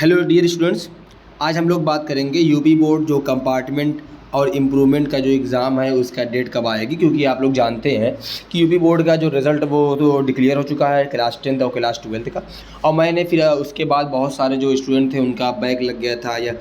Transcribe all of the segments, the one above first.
Hello dear students, आज हम लोग बात करेंगे यूपी बोर्ड जो कंपार्टमेंट और इम्प्रूवमेंट का जो एग्ज़ाम है उसका डेट कब आएगी। क्योंकि आप लोग जानते हैं कि यूपी बोर्ड का जो रिज़ल्ट वो तो डिक्लेयर हो चुका है क्लास 10th और क्लास 12th का। और मैंने फिर उसके बाद बहुत सारे जो स्टूडेंट थे उनका बैक लग गया था या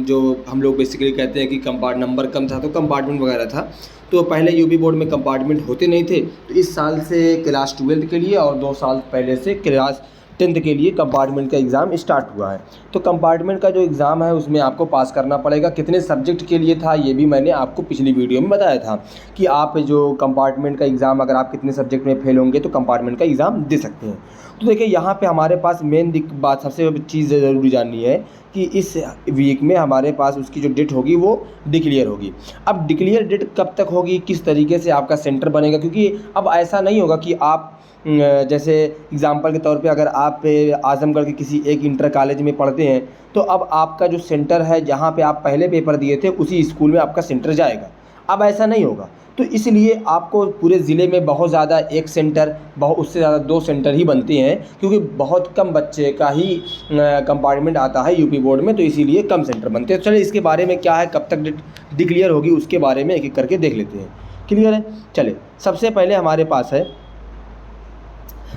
जो हम लोग बेसिकली कहते हैं कि नंबर कम था तो कंपार्टमेंट वगैरह था। तो पहले यूपी बोर्ड में कंपार्टमेंट होते नहीं थे, तो इस साल से क्लास 12th के लिए और 2 साल पहले से क्लास 10th के लिए कंपार्टमेंट का एग्ज़ाम स्टार्ट हुआ है। तो कंपार्टमेंट का जो एग्ज़ाम है उसमें आपको पास करना पड़ेगा। कितने सब्जेक्ट के लिए था ये भी मैंने आपको पिछली वीडियो में बताया था कि आप जो कंपार्टमेंट का एग्ज़ाम अगर आप कितने सब्जेक्ट में फेल होंगे तो कंपार्टमेंट का एग्ज़ाम दे सकते हैं। तो देखिए यहाँ पे हमारे पास मेन बात सबसे चीज़ ज़रूरी जाननी है कि इस वीक में हमारे पास उसकी जो डेट होगी वो डिक्लेयर होगी। अब डिक्लेयर डेट कब तक होगी, किस तरीके से आपका सेंटर बनेगा, क्योंकि अब ऐसा नहीं होगा कि आप जैसे एग्ज़ाम्पल के तौर पे अगर आप आज़मगढ़ के किसी एक इंटर कॉलेज में पढ़ते हैं तो अब आपका जो सेंटर है जहाँ पे आप पहले पेपर दिए थे उसी स्कूल में आपका सेंटर जाएगा। अब ऐसा नहीं होगा, तो इसलिए आपको पूरे ज़िले में बहुत ज़्यादा एक सेंटर उससे ज़्यादा 2 सेंटर ही बनते हैं, क्योंकि बहुत कम बच्चे का ही कंपार्टमेंट आता है यूपी बोर्ड में, तो इसीलिए कम सेंटर बनते हैं। चलिए इसके बारे में क्या है, कब तक डिक्लेयर होगी उसके बारे में एक एक करके देख लेते हैं। क्लियर है? चले सबसे पहले हमारे पास है,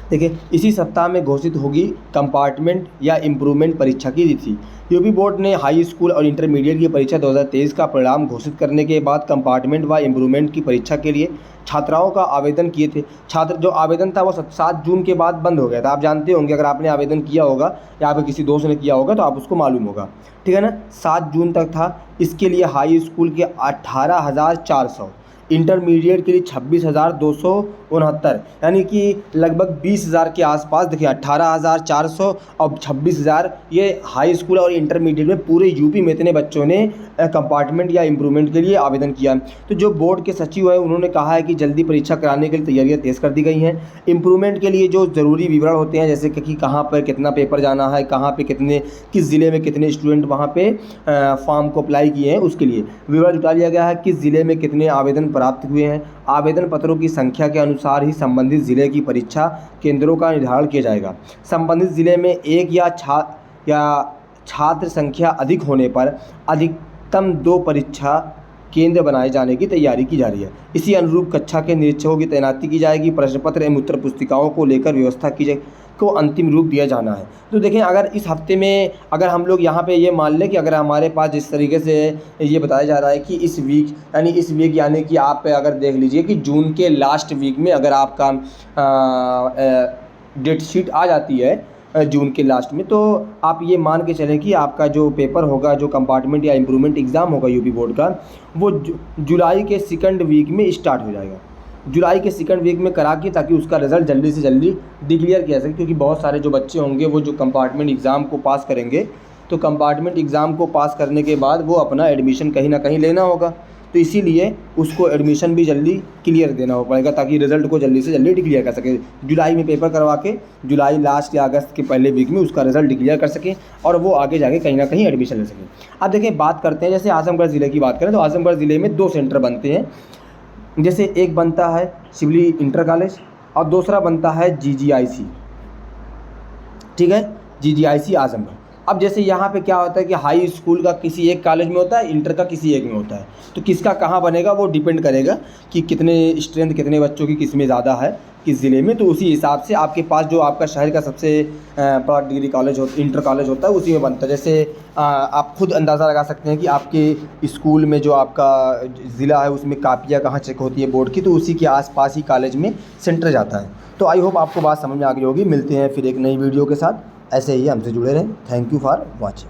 देखिए इसी सप्ताह में घोषित होगी कंपार्टमेंट या इम्प्रूवमेंट परीक्षा की तिथि। यूपी बोर्ड ने हाई स्कूल और इंटरमीडिएट की परीक्षा 2023 का परिणाम घोषित करने के बाद कंपार्टमेंट व इम्प्रूवमेंट की परीक्षा के लिए छात्राओं का आवेदन किए थे। छात्र जो आवेदन था वो 7 जून के बाद बंद हो गया था। आप जानते होंगे, अगर आपने आवेदन किया होगा या आपके किसी दोस्त ने किया होगा तो आप उसको मालूम होगा, ठीक है ना। 7 जून तक था। इसके लिए हाई स्कूल के 18,400, इंटरमीडिएट के लिए 26,269, यानी कि लगभग 20,000 के आसपास। देखिए 18,400 और 26,000, ये हाई स्कूल और इंटरमीडिएट में पूरे यूपी में इतने बच्चों ने कंपार्टमेंट या इम्प्रूवमेंट के लिए आवेदन किया। तो जो बोर्ड के सचिव हैं उन्होंने कहा है कि जल्दी परीक्षा कराने के लिए तैयारियां तेज़ कर दी गई हैं। इम्प्रूवमेंट के लिए जो ज़रूरी विवरण होते हैं, जैसे कि कहाँ पर कितना पेपर जाना है, कहाँ पे कितने, किस ज़िले में कितने स्टूडेंट वहाँ पे फॉर्म को अप्लाई किए हैं, उसके लिए विवरण जुटा लिया गया है। किस ज़िले में कितने आवेदन प्राप्त हुए हैं, आवेदन पत्रों की संख्या के अनुसार ही संबंधित ज़िले की परीक्षा केंद्रों का निर्धारण किया जाएगा। संबंधित ज़िले में एक या छात्र संख्या अधिक होने पर अधिकतम 2 परीक्षा केंद्र बनाए जाने की तैयारी की जा रही है। इसी अनुरूप कक्षा के निरीक्षकों की तैनाती की जाएगी। प्रश्न पत्र एवं उत्तर पुस्तिकाओं को लेकर व्यवस्था की जाए को अंतिम रूप दिया जाना है। तो देखें, अगर इस हफ्ते में अगर हम लोग यहाँ पे ये मान लें कि अगर हमारे पास जिस तरीके से ये बताया जा रहा है कि इस वीक यानी कि आप अगर देख लीजिए कि जून के लास्ट वीक में अगर आपका डेट शीट आ जाती है जून के लास्ट में, तो आप ये मान के चलें कि आपका जो पेपर होगा, जो कंपार्टमेंट या इम्प्रूवमेंट एग्ज़ाम होगा यूपी बोर्ड का, वो जुलाई के 2nd वीक में स्टार्ट हो जाएगा। जुलाई के 2nd वीक में करा के, ताकि उसका रिज़ल्ट जल्दी से जल्दी डिक्लेयर किया सके। क्योंकि बहुत सारे जो बच्चे होंगे वो जो कंपार्टमेंट एग्ज़ाम को पास करेंगे, तो कंपार्टमेंट एग्ज़ाम को पास करने के बाद वो अपना एडमिशन कहीं ना कहीं लेना होगा, तो इसीलिए उसको एडमिशन भी जल्दी क्लियर देना हो पड़ेगा, ताकि रिज़ल्ट को जल्दी से जल्दी डिक्लेयर कर सके। जुलाई में पेपर करवा के जुलाई लास्ट या अगस्त के पहले वीक में उसका रिज़ल्ट डिक्लेयर कर सकें और वो आगे जाके कहीं ना कहीं एडमिशन ले सकें। अब देखिए बात करते हैं, जैसे आज़मगढ़ ज़िले की बात करें तो आज़मगढ़ ज़िले में 2 सेंटर बनते हैं। जैसे एक बनता है सिवली इंटर कॉलेज और दूसरा बनता है GGIC, ठीक है, GGIC आज़मगढ़। अब जैसे यहाँ पे क्या होता है कि हाई स्कूल का किसी एक कॉलेज में होता है, इंटर का किसी एक में होता है, तो किसका कहाँ बनेगा वो डिपेंड करेगा कि कितने स्ट्रेंथ, कितने बच्चों की किस में ज़्यादा है किस ज़िले में। तो उसी हिसाब से आपके पास जो आपका शहर का सबसे बड़ा डिग्री कॉलेज इंटर कॉलेज होता है उसी में बनता है। जैसे आप खुद अंदाज़ा लगा सकते हैं कि आपके स्कूल में जो आपका ज़िला है उसमें कापियाँ कहाँ चेक होती है बोर्ड की, तो उसी के आसपास ही कॉलेज में सेंटर जाता है। तो आई होप आपको बात समझ में आ गई होगी। मिलते हैं फिर एक नई वीडियो के साथ, ऐसे ही हमसे जुड़े रहें। Thank you for watching.